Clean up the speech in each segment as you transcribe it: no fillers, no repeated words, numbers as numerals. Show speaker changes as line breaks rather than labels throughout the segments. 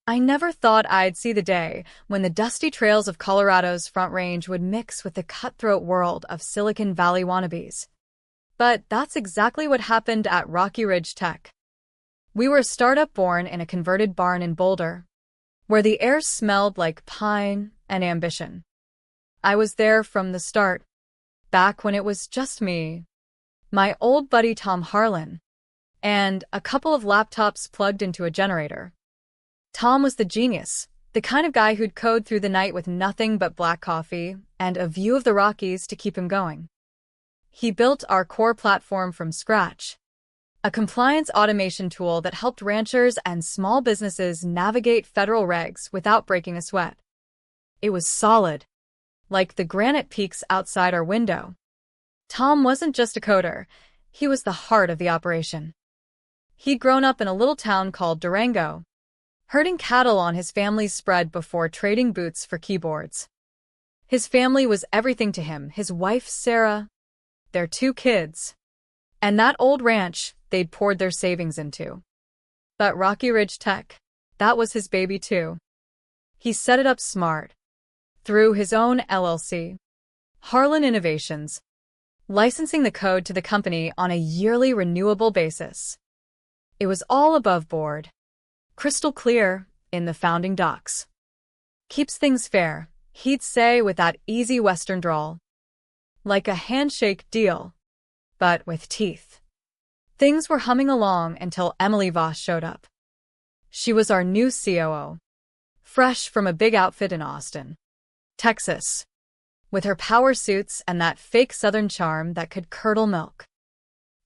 I never thought I'd see the day when the dusty trails of Colorado's Front Range would mix with the cutthroat world of Silicon Valley wannabes. But that's exactly what happened at Rocky Ridge Tech. We were a startup born in a converted barn in Boulder, where the air smelled like pine and ambition. I was there from the start, back when it was just me, my old buddy Tom Harlan, and a couple of laptops plugged into a generator. Tom was the genius, the kind of guy who'd code through the night with nothing but black coffee and a view of the Rockies to keep him going. He built our core platform from scratch, a compliance automation tool that helped ranchers and small businesses navigate federal regs without breaking a sweat. It was solid, like the granite peaks outside our window. Tom wasn't just a coder, he was the heart of the operation. He'd grown up in a little town called Durango, herding cattle on his family's spread before trading boots for keyboards. His family was everything to him, his wife Sarah, their 2 kids, and that old ranch they'd poured their savings into. But Rocky Ridge Tech, that was his baby too. He set it up smart, through his own LLC, Harlan Innovations, licensing the code to the company on a yearly renewable basis. It was all above board, crystal clear in the founding docs. Keeps things fair, he'd say with that easy Western drawl. Like a handshake deal, but with teeth. Things were humming along until Emily Voss showed up. She was our new COO, fresh from a big outfit in Austin, Texas, with her power suits and that fake Southern charm that could curdle milk.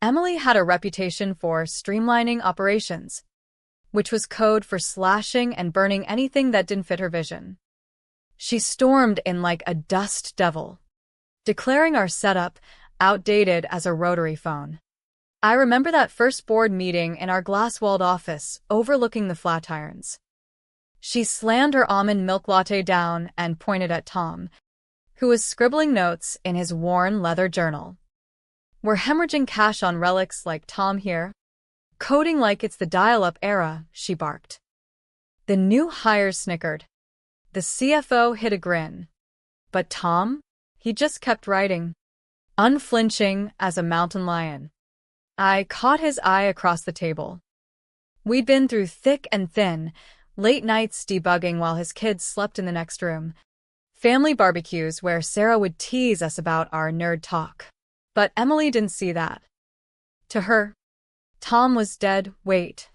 Emily had a reputation for streamlining operations, which was code for slashing and burning anything that didn't fit her vision. She stormed in like a dust devil, declaring our setup outdated as a rotary phone. I remember that first board meeting in our glass-walled office overlooking the Flatirons. She slammed her almond milk latte down and pointed at Tom, who was scribbling notes in his worn leather journal. "We're hemorrhaging cash on relics like Tom here. Coding like it's the dial-up era," she barked. The new hires snickered. The CFO hid a grin. But Tom? He just kept writing, unflinching as a mountain lion. I caught his eye across the table. We'd been through thick and thin, late nights debugging while his kids slept in the next room, family barbecues where Sarah would tease us about our nerd talk. But Emily didn't see that. To her, Tom was dead weight,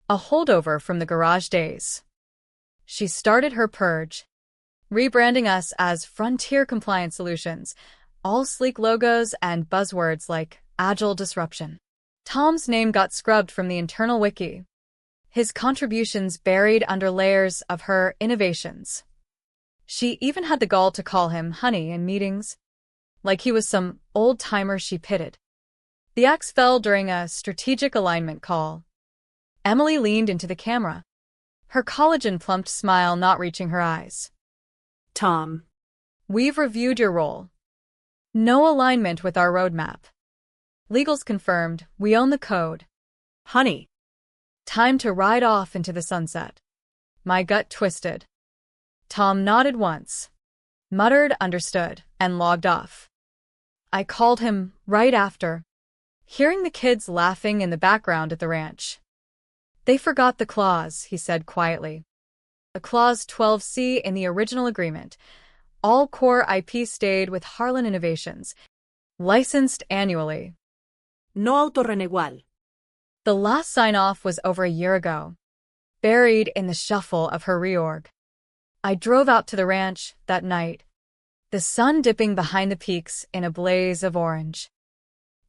a holdover from the garage days. She started her purge, rebranding us as Frontier Compliance Solutions, all sleek logos and buzzwords like agile disruption. Tom's name got scrubbed from the internal wiki, his contributions buried under layers of her innovations. She even had the gall to call him honey in meetings, like he was some old-timer she pitied. The axe fell during a strategic alignment call. Emily leaned into the camera, her collagen-plumped smile not reaching her eyes.
"Tom,
We've reviewed your role. No alignment with our roadmap. Legal's confirmed, we own the code.
honey,
Time to ride off into the sunset." My gut twisted. Tom nodded once, muttered understood, and logged off. I called him right after, hearing the kids laughing in the background at the ranch. "They forgot the clause," he said quietly. "A clause 12C in the original agreement. All core IP stayed with Harlan Innovations, licensed annually."
no autorrenewal.
The last sign-off was over a year ago, buried in the shuffle of her reorg. I drove out to the ranch that night, the sun dipping behind the peaks in a blaze of orange.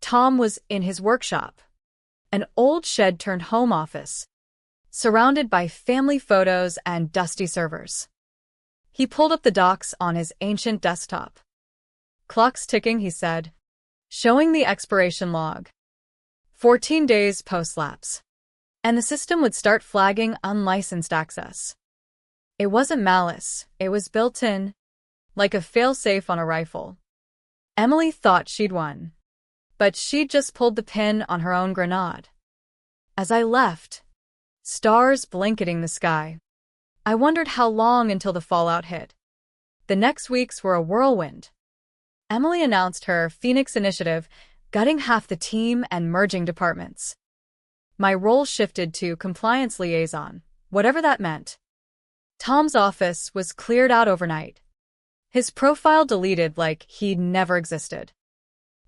Tom was in his workshop, an old shed-turned-home office, surrounded by family photos and dusty servers. He pulled up the docs on his ancient desktop. "Clock's ticking," he said, showing the expiration log. 14 days post-lapse. And the system would start flagging unlicensed access. It wasn't malice, it was built in, like a fail-safe on a rifle. Emily thought she'd won, but she'd just pulled the pin on her own grenade. As I left, stars blanketing the sky, I wondered how long until the fallout hit. The next weeks were a whirlwind. Emily announced her Phoenix initiative, gutting half the team and merging departments. My role shifted to compliance liaison, whatever that meant. Tom's office was cleared out overnight. His profile deleted like he'd never existed.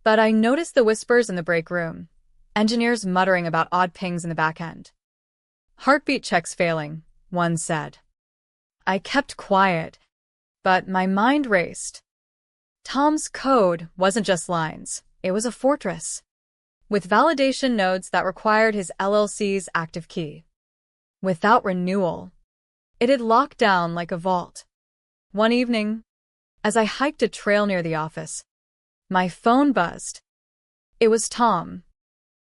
But I noticed the whispers in the break room, engineers muttering about odd pings in the back end. Heartbeat checks failing, one said. I kept quiet, but my mind raced. Tom's code wasn't just lines, it was a fortress, with validation nodes that required his LLC's active key. Without renewal, it had locked down like a vault. One evening, as I hiked a trail near the office, my phone buzzed. It was Tom.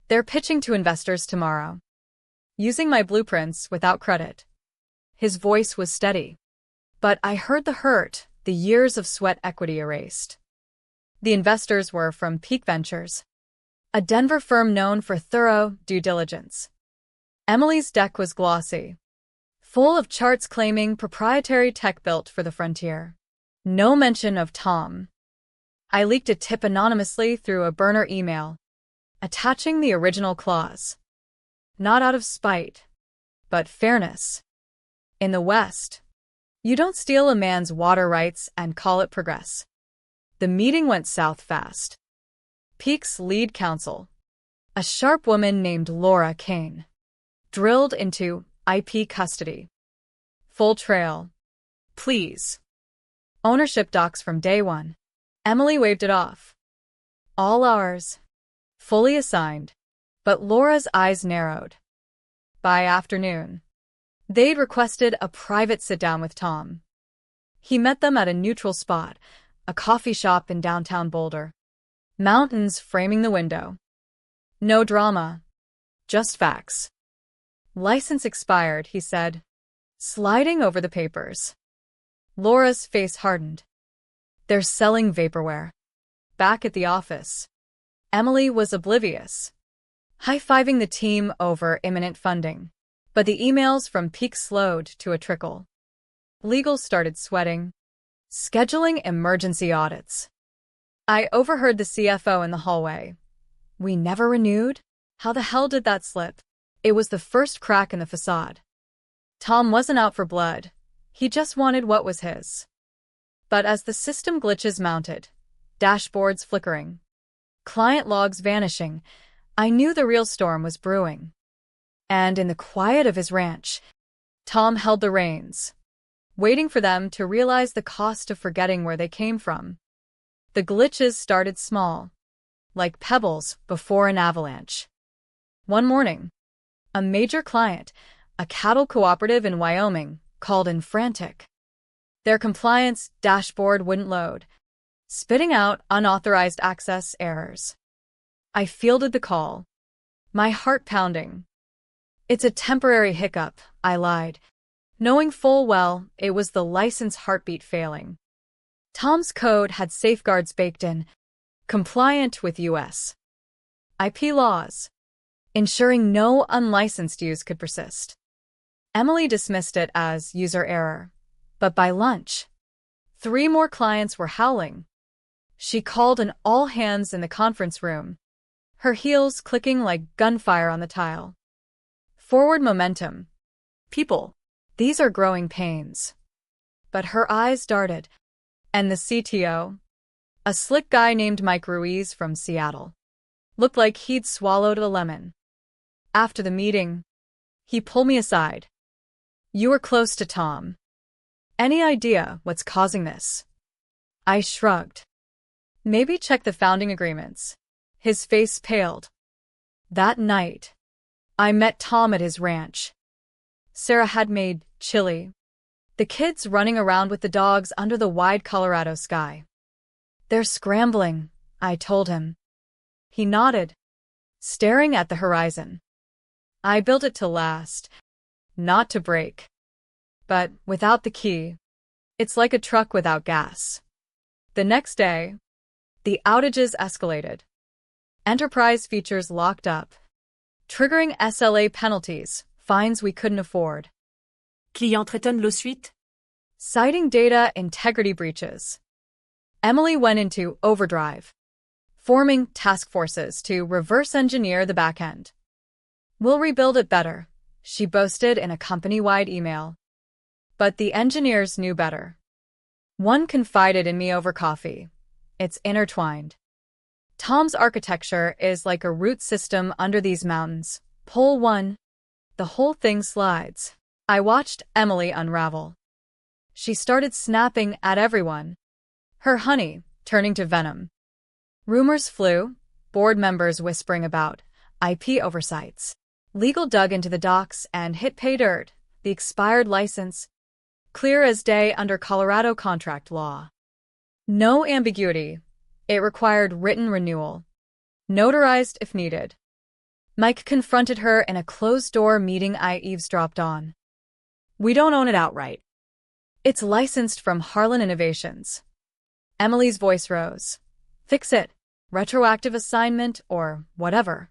They're pitching to investors tomorrow, using my blueprints without credit. His voice was steady, but I heard the hurt, the years of sweat equity erased. The investors were from Peak Ventures, a Denver firm known for thorough due diligence. Emily's deck was glossy, full of charts claiming proprietary tech built for the frontier. No mention of Tom. I leaked a tip anonymously through a burner email, attaching the original clause. Not out of spite, but fairness. In the West, you don't steal a man's water rights and call it progress. The meeting went south fast. Peak's lead counsel, a sharp woman named Laura Kane, drilled into IP custody. Full trail. Please. Ownership docs from day one. Emily waved it off. All ours. Fully assigned. But Laura's eyes narrowed. By afternoon, they'd requested a private sit-down with Tom. He met them at a neutral spot, a coffee shop in downtown Boulder. Mountains framing the window. No drama. Just facts. License expired, he said, sliding over the papers. Laura's face hardened. They're selling vaporware. Back at the office, Emily was oblivious, high-fiving the team over imminent funding. But the emails from Peak slowed to a trickle. Legal started sweating, scheduling emergency audits. I overheard the CFO in the hallway. We never renewed? How the hell did that slip? It was the first crack in the facade. Tom wasn't out for blood. He just wanted what was his. But as the system glitches mounted, dashboards flickering, client logs vanishing, I knew the real storm was brewing. And in the quiet of his ranch, Tom held the reins, waiting for them to realize the cost of forgetting where they came from. The glitches started small, like pebbles before an avalanche. One morning, a major client, a cattle cooperative in Wyoming, called in frantic. Their compliance dashboard wouldn't load, spitting out unauthorized access errors. I fielded the call, my heart pounding. It's a temporary hiccup, I lied, knowing full well it was the license heartbeat failing. Tom's code had safeguards baked in, compliant with U.S. IP laws, ensuring no unlicensed use could persist. Emily dismissed it as user error, but by lunch, 3 more clients were howling. She called an all-hands in the conference room, her heels clicking like gunfire on the tile. Forward momentum. People, these are growing pains. But her eyes darted, and the CTO, a slick guy named Mike Ruiz from Seattle, looked like he'd swallowed a lemon. After the meeting, he pulled me aside. You were close to Tom. Any idea what's causing this? I shrugged. Maybe check the founding agreements. His face paled. That night, I met Tom at his ranch. Sarah had made chili. The kids running around with the dogs under the wide Colorado sky. They're scrambling, I told him. He nodded, staring at the horizon. I built it to last, not to break. But without the key, it's like a truck without gas. The next day, the outages escalated. Enterprise features locked up, triggering SLA penalties, fines we couldn't afford.
Client threatened lawsuit?
Citing data integrity breaches. Emily went into overdrive, forming task forces to reverse engineer the backend. We'll rebuild it better, she boasted in a company-wide email. But the engineers knew better. One confided in me over coffee. It's intertwined. Tom's architecture is like a root system under these mountains. Pull one, the whole thing slides. I watched Emily unravel. She started snapping at everyone. Her honey turning to venom. Rumors flew, board members whispering about IP oversights. Legal dug into the docs and hit pay dirt, the expired license, clear as day under Colorado contract law. No ambiguity. It required written renewal, notarized if needed. Mike confronted her in a closed-door meeting I eavesdropped on.
We don't own it outright.
It's licensed from Harlan Innovations. Emily's voice rose. Fix it. Retroactive assignment or whatever.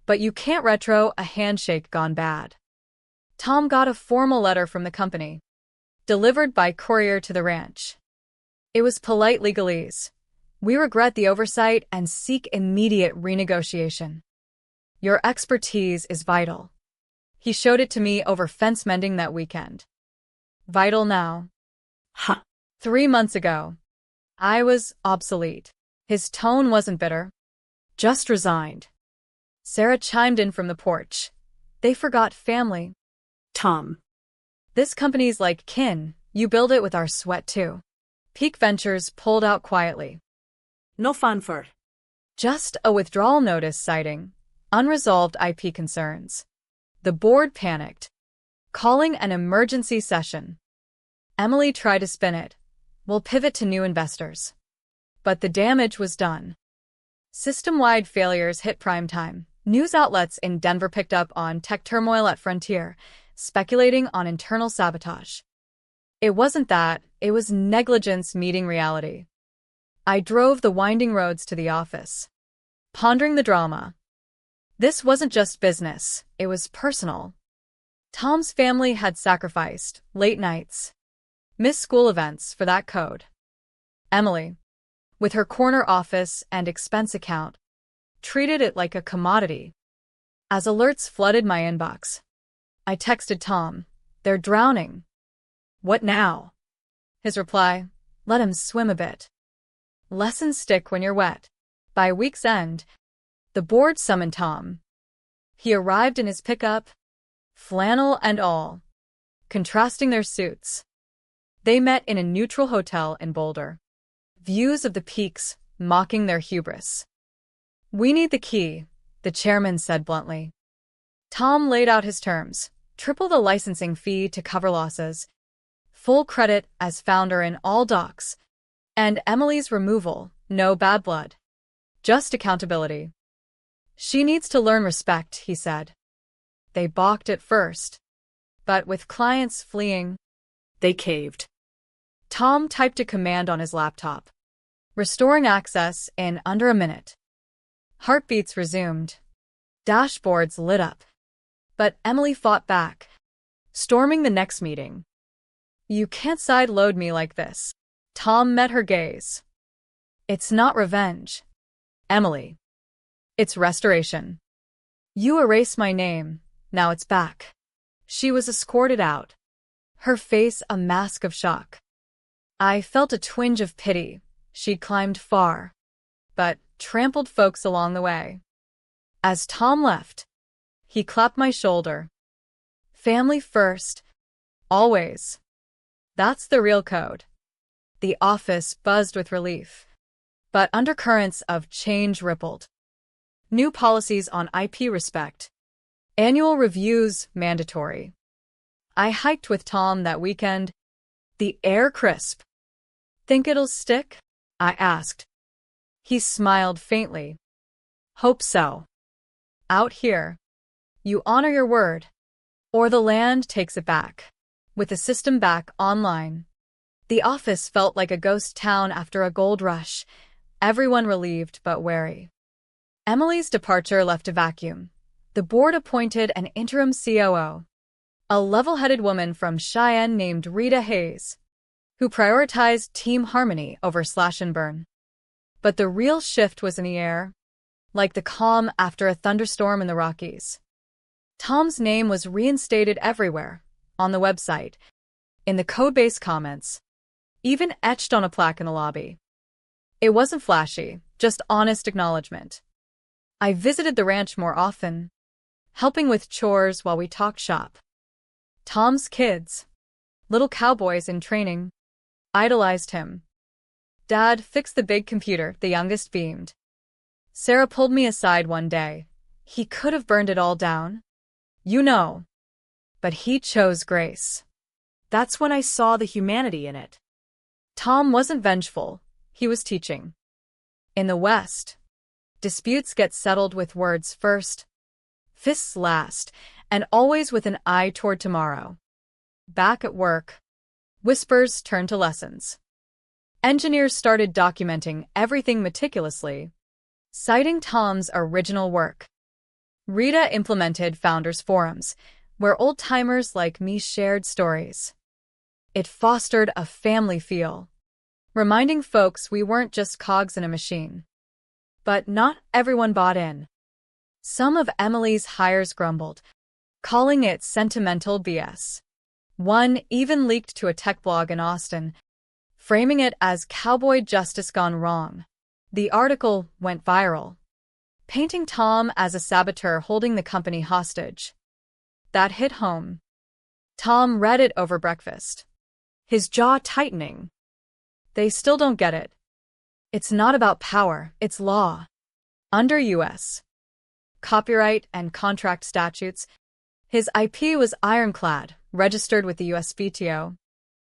But you can't retro a handshake gone bad. Tom got a formal letter from the company, delivered by courier to the ranch. It was polite legalese. We regret the oversight and seek immediate renegotiation. Your expertise is vital. He showed it to me over fence mending that weekend. Vital now.
Huh.
3 months ago, I was obsolete. His tone wasn't bitter, just resigned. Sarah chimed in from the porch. They forgot family.
Tom.
This company's like kin. You build it with our sweat too. Peak Ventures pulled out quietly.
No fanfare.
Just a withdrawal notice citing unresolved IP concerns. The board panicked, calling an emergency session. Emily tried to spin it. We'll pivot to new investors. But the damage was done. System-wide failures hit prime time. News outlets in Denver picked up on tech turmoil at Frontier, speculating on internal sabotage. It wasn't that, it was negligence meeting reality. I drove the winding roads to the office, pondering the drama. This wasn't just business, it was personal. Tom's family had sacrificed late nights, missed school events for that code. Emily, with her corner office and expense account, treated it like a commodity. As alerts flooded my inbox, I texted Tom, "They're drowning." "What now?" His reply, "Let him swim a bit." Lessons stick when you're wet. By week's end, the board summoned Tom. He arrived in his pickup, flannel and all, contrasting their suits. They met in a neutral hotel in Boulder. Views of the peaks mocking their hubris. "We need the key," the chairman said bluntly. Tom laid out his terms, triple the licensing fee to cover losses, full credit as founder in all docs, and Emily's removal, no bad blood. Just accountability. "She needs to learn respect," he said. They balked at first, but with clients fleeing,
they caved.
Tom typed a command on his laptop, restoring access in under a minute. Heartbeats resumed. Dashboards lit up. But Emily fought back, storming the next meeting. "You can't sideload me like this." Tom met her gaze. "It's not revenge, Emily. It's restoration. You erased my name, now it's back." She was escorted out, her face a mask of shock. I felt a twinge of pity. She'd climbed far, but trampled folks along the way. As Tom left, he clapped my shoulder. "Family first, always. That's the real code." The office buzzed with relief, but undercurrents of change rippled. New policies on IP respect. Annual reviews mandatory. I hiked with Tom that weekend. The air crisp. "Think it'll stick?" I asked. He smiled faintly. "Hope so. Out here, you honor your word, or the land takes it back." With the system back online, the office felt like a ghost town after a gold rush, everyone relieved but wary. Emily's departure left a vacuum. The board appointed an interim COO. a level-headed woman from Cheyenne named Rita Hayes, who prioritized team harmony over slash and burn. But the real shift was in the air, like the calm after a thunderstorm in the Rockies. Tom's name was reinstated everywhere, on the website, in the Coder'S comments, even etched on a plaque in the lobby. It wasn't flashy, just honest acknowledgement. I visited the ranch more often, helping with chores while we talked shop. Tom's kids, little cowboys in training, idolized him. "Dad, fix the big computer," the youngest beamed. Sarah pulled me aside one day. "He could have burned it all down. You know. But he chose grace."
That's when I saw the humanity in it.
Tom wasn't vengeful, he was teaching. In the West, disputes get settled with words first, fists last, and always with an eye toward tomorrow. Back at work, whispers turned to lessons. Engineers started documenting everything meticulously, citing Tom's original work. Rita implemented founders' forums, where old-timers like me shared stories. It fostered a family feel, reminding folks we weren't just cogs in a machine. But not everyone bought in. Some of Emily's hires grumbled, calling it sentimental BS. One even leaked to a tech blog in Austin, framing it as cowboy justice gone wrong. The article went viral, painting Tom as a saboteur holding the company hostage. That hit home. Tom read it over breakfast, his jaw tightening. They still don't get it. It's not about power, it's law. Under U.S. copyright and contract statutes, his IP was ironclad, registered with the USPTO,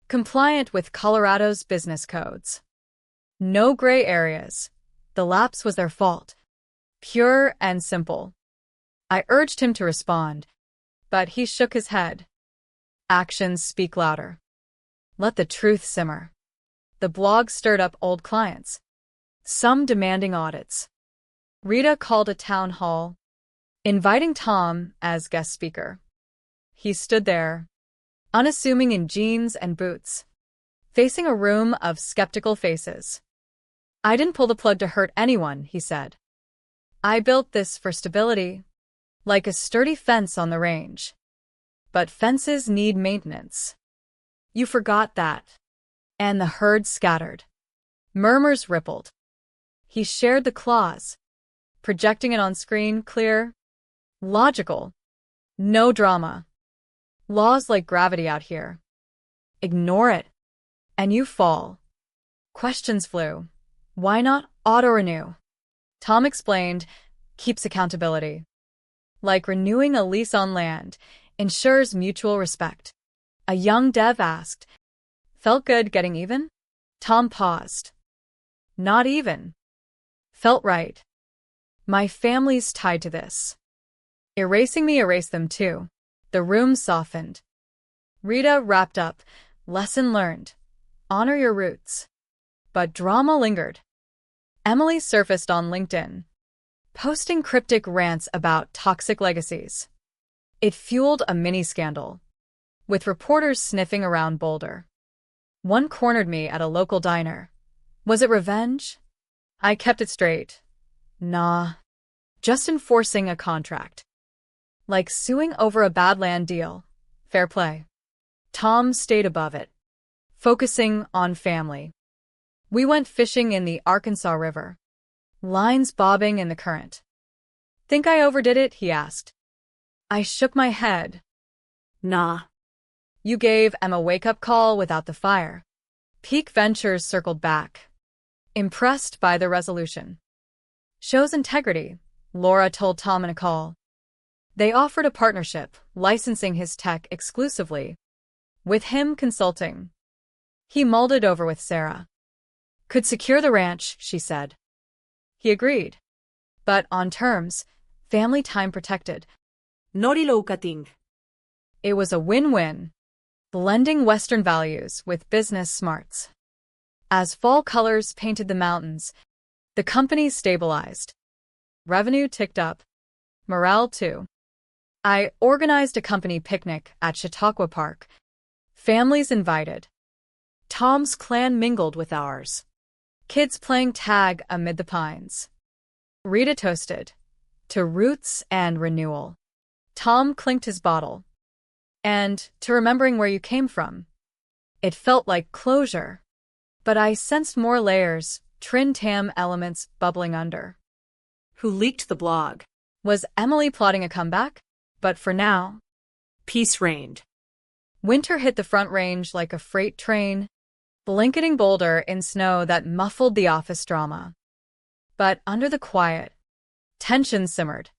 compliant with Colorado's business codes. No gray areas. The lapse was their fault. Pure and simple. I urged him to respond, but he shook his head. Actions speak louder. Let the truth simmer. The blog stirred up old clients, some demanding audits. Rita called a town hall, inviting Tom as guest speaker. He stood there, unassuming in jeans and boots, facing a room of skeptical faces. "I didn't pull the plug to hurt anyone," he said. "I built this for stability, like a sturdy fence on the range. But fences need maintenance. You forgot that." And the herd scattered. Murmurs rippled. He shared the clause, projecting it on screen, clear, logical, no drama. Laws like gravity out here. Ignore it, and you fall. Questions flew. Why not auto-renew? Tom explained, keeps accountability. Like renewing a lease on land, ensures mutual respect. A young dev asked, "Felt good getting even?" Tom paused. "Not even. Felt right. My family's tied to this. Erasing me erased them too." The room softened. Rita wrapped up, "Lesson learned. Honor your roots." But drama lingered. Emily surfaced on LinkedIn, posting cryptic rants about toxic legacies. It fueled a mini-scandal, with reporters sniffing around Boulder. One cornered me at a local diner. Was it revenge? I kept it straight. Nah. Just enforcing a contract. Like suing over a bad land deal. Fair play. Tom stayed above it, focusing on family. We went fishing in the Arkansas River, lines bobbing in the current. "Think I overdid it?" he asked. I shook my head.
Nah.
"You gave Em a wake-up call without the fire." Peak Ventures circled back, impressed by the resolution. "Shows integrity," Laura told Tom in a call. They offered a partnership, licensing his tech exclusively, with him consulting. He mulled it over with Sarah. "Could secure the ranch," she said. He agreed. But on terms, family time protected.
Norilokating.
It was a win-win, blending Western values with business smarts. As fall colors painted the mountains, the company stabilized. Revenue ticked up. Morale too. I organized a company picnic at Chautauqua Park. Families invited.
Tom's clan mingled with ours.
Kids playing tag amid the pines. Rita toasted to roots and renewal. Tom clinked his bottle. And to remembering where you came from. It felt like closure. But I sensed more layers, Trin-Tam elements bubbling under.
Who leaked the blog?
Was Emily plotting a comeback? But for now,
Peace reigned.
winter hit the Front Range like a freight train, blanketing Boulder in snow that muffled the office drama. But under the quiet, tension simmered.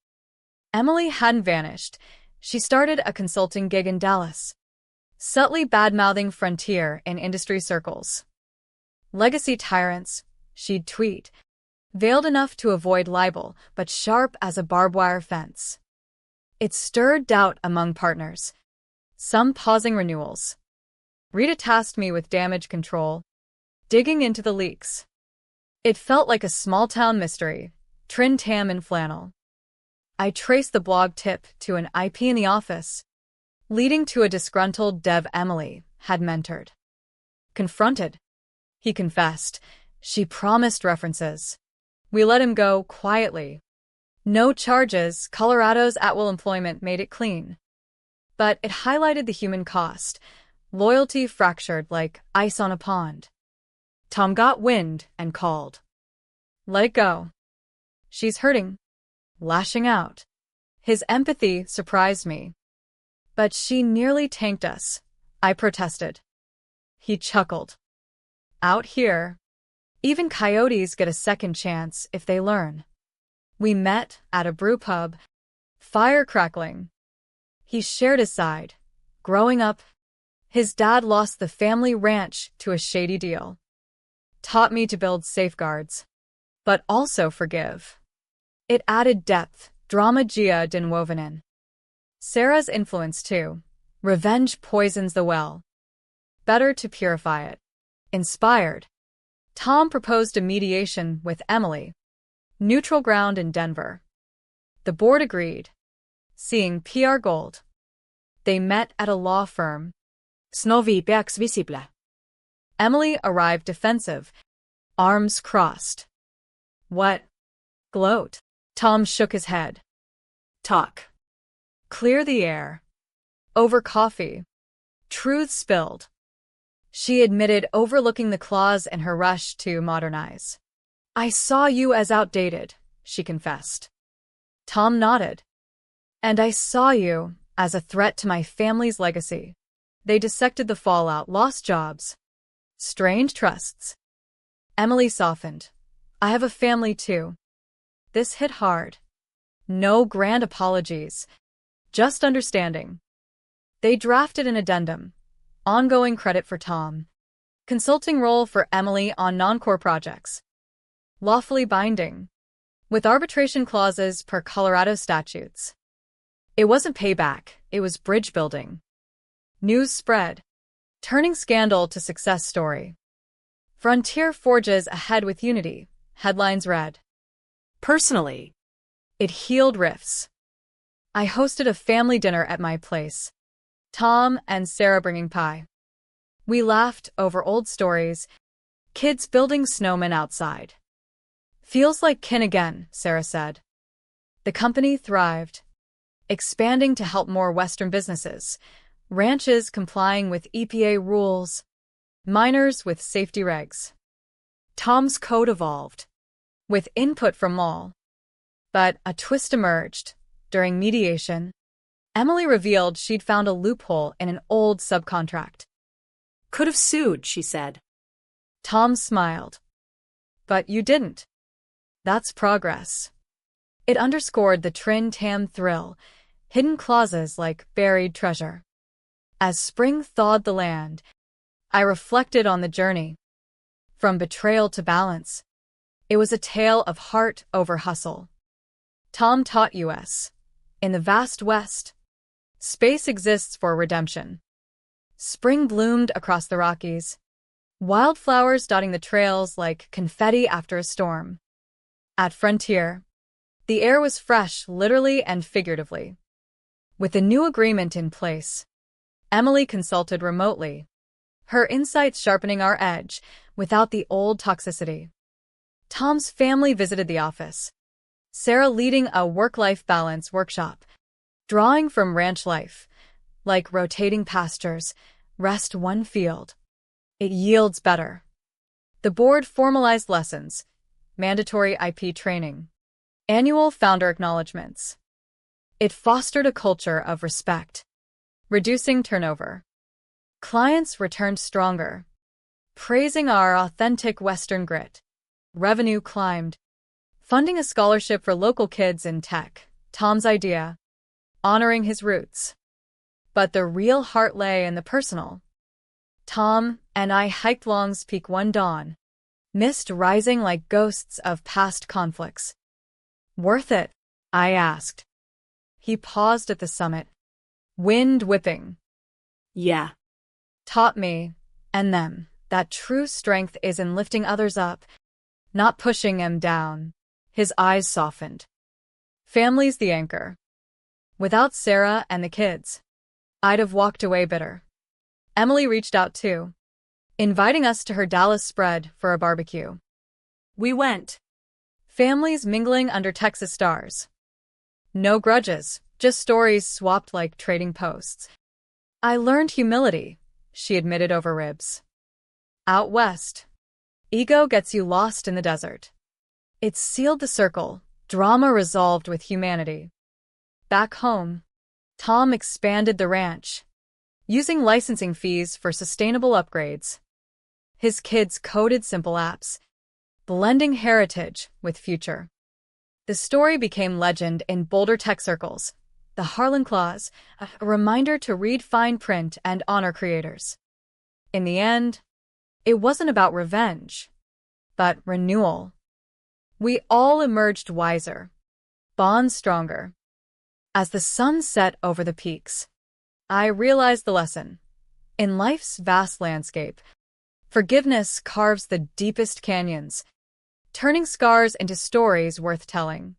Emily hadn't vanished. She started a consulting gig in Dallas, subtly bad-mouthing Frontier in industry circles. Legacy tyrants, she'd tweet, veiled enough to avoid libel, but sharp as a barbed wire fence. It stirred doubt among partners, some pausing renewals. Rita tasked me with damage control, digging into the leaks. It felt like a small-town mystery, Trin-Tam in flannel. I traced the blog tip to an IP in the office, leading to a disgruntled dev Emily had mentored. Confronted, he confessed. She promised references. We let him go quietly. No charges. Colorado's at-will employment made it clean. But it highlighted the human cost. Loyalty fractured like ice on a pond. Tom got wind and called. Let it go. She's hurting. Lashing out. His empathy surprised me. But she nearly tanked us. I protested. He chuckled. Out here, even coyotes get a second chance if they learn. We met at a brew pub, fire crackling. He shared his side. Growing up, his dad lost the family ranch to a shady deal. Taught me to build safeguards, but also forgive. It added depth, dramagia den woven in. Sarah's influence too. Revenge poisons the well. Better to purify it. Inspired, Tom proposed a mediation with Emily. Neutral ground in Denver. The board agreed, seeing PR gold. They met at a law firm.
Snowy peaks visible.
Emily arrived defensive, arms crossed. What? Gloat. Tom shook his head.
Talk.
Clear the air. Over coffee. Truth spilled. She admitted overlooking the clause in her rush to modernize. I saw you as outdated, she confessed. Tom nodded. And I saw you as a threat to my family's legacy. They dissected the fallout, lost jobs, strained trusts. Emily softened. I have a family too. This hit hard. No grand apologies, just understanding. They drafted an addendum. Ongoing credit for Tom. Consulting role for Emily on non-core projects. Lawfully binding. With arbitration clauses per Colorado statutes. It wasn't payback, it was bridge building. News spread. Turning scandal to success story. Frontier forges ahead with unity, headlines read.
Personally,
it healed rifts. I hosted a family dinner at my place. Tom and Sarah bringing pie. We laughed over old stories, kids building snowmen outside. Feels like kin again, Sarah said. The company thrived, expanding to help more Western businesses, ranches complying with EPA rules, miners with safety regs. Tom's code evolved, with input from all. But a twist emerged. During mediation, Emily revealed she'd found a loophole in an old subcontract.
Could have sued, she said.
Tom smiled. But you didn't. That's progress. It underscored the Trin-Tam thrill, hidden clauses like buried treasure. As spring thawed the land, I reflected on the journey. From betrayal to balance. It was a tale of heart over hustle. Tom taught us. In the vast West, space exists for redemption. Spring bloomed across the Rockies, wildflowers dotting the trails like confetti after a storm. At Frontier, the air was fresh, literally and figuratively. With the new agreement in place, Emily consulted remotely, her insights sharpening our edge without the old toxicity. Tom's family visited the office, Sarah leading a work-life balance workshop, drawing from ranch life, like rotating pastures, rest one field. It yields better. The board formalized lessons, mandatory IP training, annual founder acknowledgements. It fostered a culture of respect, reducing turnover. Clients returned stronger, praising our authentic Western grit. Revenue climbed, funding a scholarship for local kids in tech, Tom's idea, honoring his roots. But the real heart lay in the personal. Tom and I hiked Long's Peak one dawn, mist rising like ghosts of past conflicts. Worth it? I asked. He paused at the summit, wind whipping.
Yeah.
Taught me, and them, that true strength is in lifting others up, not pushing them down. His eyes softened. Family's the anchor. Without Sarah and the kids, I'd have walked away bitter. Emily reached out too, inviting us to her Dallas spread for a barbecue.
We went.
Families mingling under Texas stars. No grudges, just stories swapped like trading posts. I learned humility, she admitted over ribs. Out west, ego gets you lost in the desert. It sealed the circle, drama resolved with humanity. Back home, Tom expanded the ranch, using licensing fees for sustainable upgrades. His kids coded simple apps, blending heritage with future. The story became legend in Boulder tech circles, the Harlan Clause, a reminder to read fine print and honor creators. In the end, it wasn't about revenge, but renewal. We all emerged wiser, bonds stronger. As the sun set over the peaks, I realized the lesson. In life's vast landscape, forgiveness carves the deepest canyons, turning scars into stories worth telling.